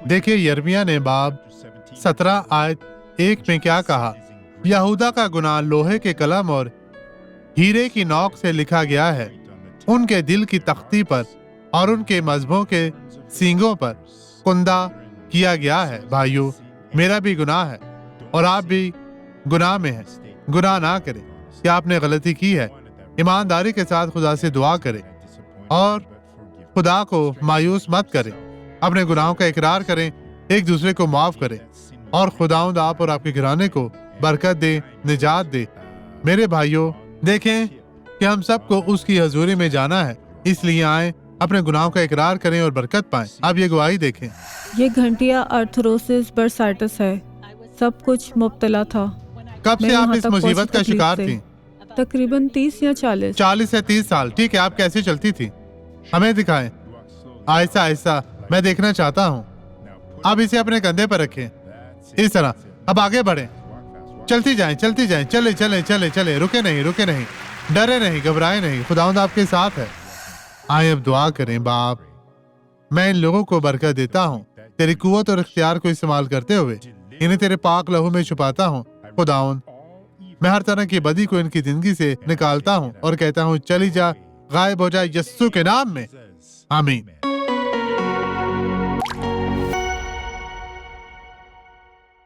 देखिए यिर्मयाह ने बाब 17 आयत 1 में क्या कहा। यहूदा का गुनाह लोहे के कलम और हीरे की नोक से लिखा गया है, उनके दिल की तख्ती पर और उनके मजहबों के सींगों पर कुंदा किया गया है। भाइयों, मेरा भी गुनाह है और आप भी गुनाह में हैं। गुनाह ना करें। क्या आपने गलती की है, ईमानदारी के साथ खुदा से दुआ करें और खुदा को मायूस मत करें। अपने गुनाहों का इकरार करें, एक दूसरे को माफ करें और खुदावंद आप और आपके घराने को बरकत दे, निजात दे। मेरे भाइयों, देखें कि हम सबको उसकी हजूरी में जाना है, इसलिए आए, अपने गुनाहों का इकरार करें और बरकत पाएं। अब ये गवाही देखें। ये घंटिया अर्थरोसिस बर्साइटिस है। सब कुछ मुब्तला था। कब मैं से आप यहाँ इस तक मुसीबत का पहुंची शिकार तकलीफ थी? तकरीबन 30 या 40। 40 से 30 साल। ठीक है, आप कैसे चलती थी? हमें दिखाएं। आहिस्ता आहिस्ता, मैं देखना चाहता हूँ। अब इसे अपने कंधे पर रखें, इस तरह। अब आगे बढ़ें, चलती जाएं, चलती जाएं। चले चले चले चले, रुके नहीं, रुके नहीं, डरे नहीं, घबराए नहीं। खुदावंद आपके साथ है। आए अब दुआ करें। बाप, मैं इन लोगों को बरकत देता हूँ, तेरी कुव्वत और इख्तियार को इस्तेमाल करते हुए इन्हें तेरे पाक लहू में छुपाता हूँ। खुदावंद, मैं हर तरह की बदी को इनकी जिंदगी से निकालता हूँ और कहता हूँ, चली जा, गायब हो जा, यस्सु के नाम में, आमीन।